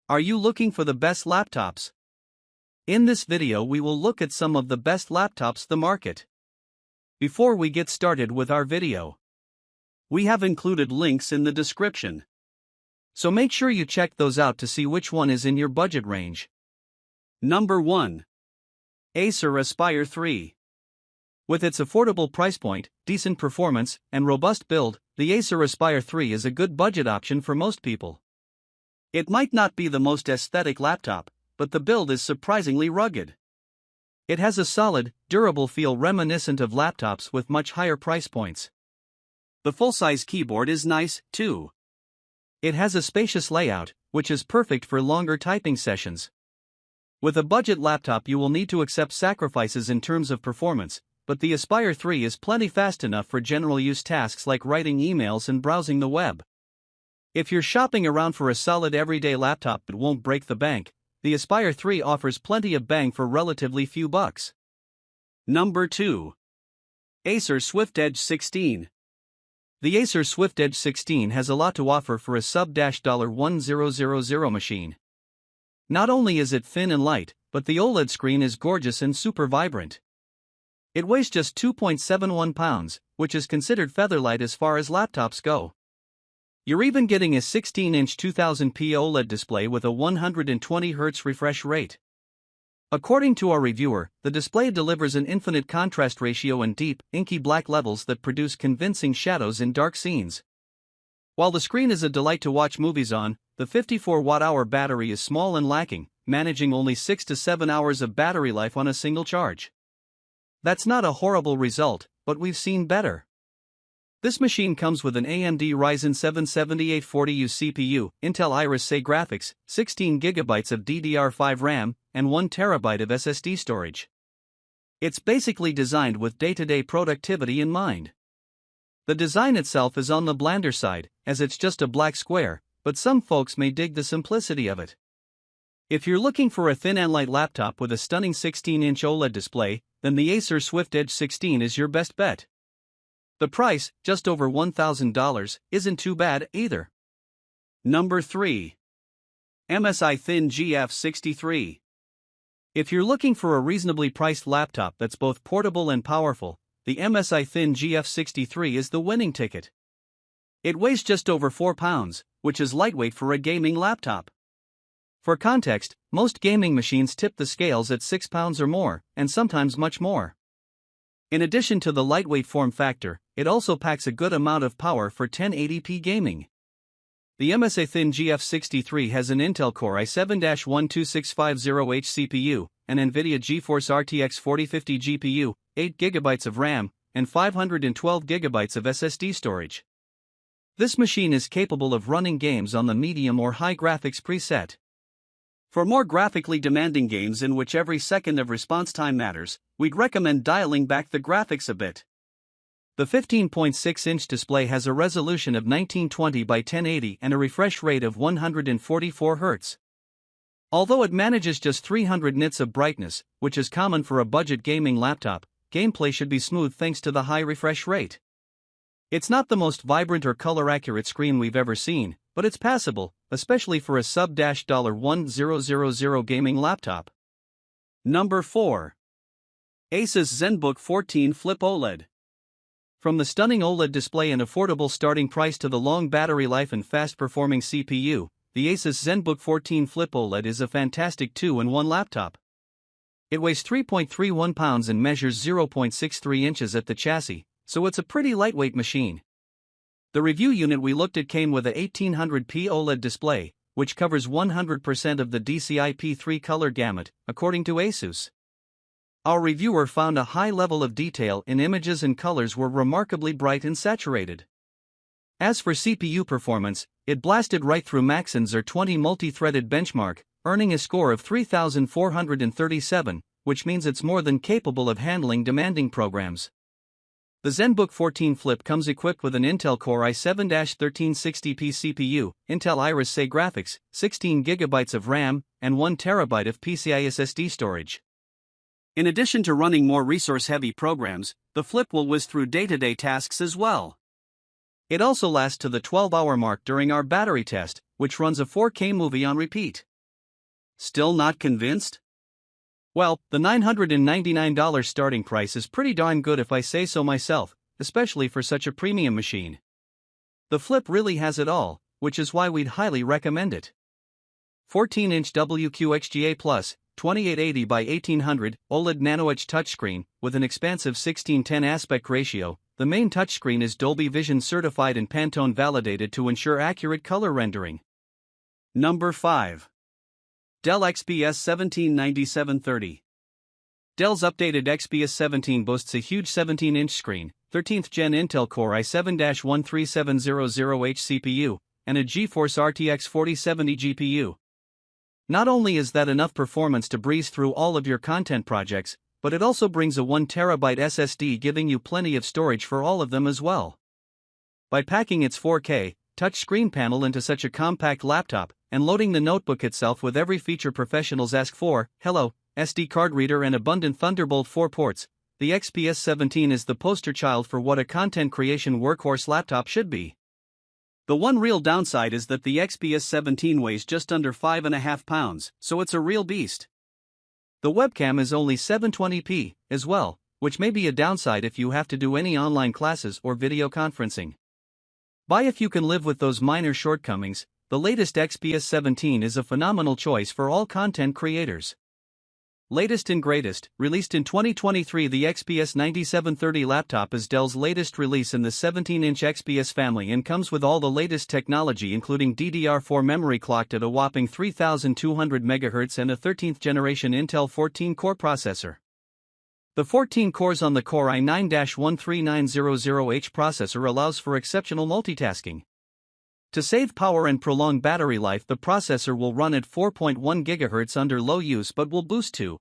Are you looking for the best laptops? In this video we will look at some of the best laptops the market. Before we get started with our video, we have included links in the description. So make sure you check those out to see which one is in your budget range. Number 1. Acer Aspire 3. With its affordable price point, decent performance, and robust build, the Acer Aspire 3 is a good budget option for most people. It might not be the most aesthetic laptop, but the build is surprisingly rugged. It has a solid, durable feel reminiscent of laptops with much higher price points. The full-size keyboard is nice, too. It has a spacious layout, which is perfect for longer typing sessions. With a budget laptop you will need to accept sacrifices in terms of performance, but the Aspire 3 is plenty fast enough for general use tasks like writing emails and browsing the web. If you're shopping around for a solid everyday laptop that won't break the bank, the Aspire 3 offers plenty of bang for relatively few bucks. Number 2. Acer SwiftEdge 16. The Acer SwiftEdge 16 has a lot to offer for a sub-$1000 machine. Not only is it thin and light, but the OLED screen is gorgeous and super vibrant. It weighs just 2.71 pounds, which is considered featherlight as far as laptops go. You're even getting a 16-inch 2000p OLED display with a 120Hz refresh rate. According to our reviewer, the display delivers an infinite contrast ratio and deep, inky black levels that produce convincing shadows in dark scenes. While the screen is a delight to watch movies on, the 54 watt-hour battery is small and lacking, managing only 6 to 7 hours of battery life on a single charge. That's not a horrible result, but we've seen better. This machine comes with an AMD Ryzen 7 7840U CPU, Intel Iris Xe graphics, 16GB of DDR5 RAM, and 1TB of SSD storage. It's basically designed with day-to-day productivity in mind. The design itself is on the blander side, as it's just a black square, but some folks may dig the simplicity of it. If you're looking for a thin and light laptop with a stunning 16-inch OLED display, then the Acer SwiftEdge 16 is your best bet. The price, just over $1,000, isn't too bad either. Number 3. MSI Thin GF63. If you're looking for a reasonably priced laptop that's both portable and powerful, the MSI Thin GF63 is the winning ticket. It weighs just over 4 pounds, which is lightweight for a gaming laptop. For context, most gaming machines tip the scales at 6 pounds or more, and sometimes much more. In addition to the lightweight form factor, it also packs a good amount of power for 1080p gaming. The MSI Thin GF63 has an Intel Core i7-12650H CPU, an NVIDIA GeForce RTX 4050 GPU, 8GB of RAM, and 512GB of SSD storage. This machine is capable of running games on the medium or high graphics preset. For more graphically demanding games in which every second of response time matters, we'd recommend dialing back the graphics a bit. The 15.6-inch display has a resolution of 1920 by 1080 and a refresh rate of 144 Hz. Although it manages just 300 nits of brightness, which is common for a budget gaming laptop, gameplay should be smooth thanks to the high refresh rate. It's not the most vibrant or color-accurate screen we've ever seen, but it's passable, especially for a sub-$1000 gaming laptop. Number 4. Asus Zenbook 14 Flip OLED. From the stunning OLED display and affordable starting price to the long battery life and fast-performing CPU, the Asus Zenbook 14 Flip OLED is a fantastic 2-in-1 laptop. It weighs 3.31 pounds and measures 0.63 inches at the chassis, so it's a pretty lightweight machine. The review unit we looked at came with a 1800p OLED display, which covers 100% of the DCI-P3 color gamut, according to Asus. Our reviewer found a high level of detail in images and colors were remarkably bright and saturated. As for CPU performance, it blasted right through Maxon's R20 multi-threaded benchmark, earning a score of 3,437, which means it's more than capable of handling demanding programs. The Zenbook 14 Flip comes equipped with an Intel Core i7-1360p CPU, Intel Iris Xe graphics, 16GB of RAM, and 1TB of PCI SSD storage. In addition to running more resource-heavy programs, the Flip will whiz through day-to-day tasks as well. It also lasts to the 12-hour mark during our battery test, which runs a 4K movie on repeat. Still not convinced? Well, the $999 starting price is pretty darn good if I say so myself, especially for such a premium machine. The Flip really has it all, which is why we'd highly recommend it. 14-inch WQXGA Plus, 2880 by 1800 OLED nano-edge touchscreen with an expansive 16:10 aspect ratio. The main touchscreen is Dolby Vision certified and Pantone validated to ensure accurate color rendering. Number 5. Dell XPS 179730. Dell's updated XPS 17 boasts a huge 17-inch screen, 13th Gen Intel Core i7-13700H CPU, and a GeForce RTX 4070 GPU. Not only is that enough performance to breeze through all of your content projects, but it also brings a 1TB SSD, giving you plenty of storage for all of them as well. By packing its 4K touchscreen panel into such a compact laptop, and loading the notebook itself with every feature professionals ask for, hello, SD card reader and abundant Thunderbolt 4 ports, the XPS 17 is the poster child for what a content creation workhorse laptop should be. The one real downside is that the XPS 17 weighs just under 5.5 pounds, so it's a real beast. The webcam is only 720p, as well, which may be a downside if you have to do any online classes or video conferencing. But if you can live with those minor shortcomings, the latest XPS 17 is a phenomenal choice for all content creators. Latest and greatest, released in 2023, the XPS 9730 laptop is Dell's latest release in the 17-inch XPS family and comes with all the latest technology, including DDR4 memory clocked at a whopping 3200 MHz and a 13th generation Intel 14-core processor. The 14 cores on the Core i9-13900H processor allows for exceptional multitasking. To save power and prolong battery life, the processor will run at 4.1 GHz under low use but will boost to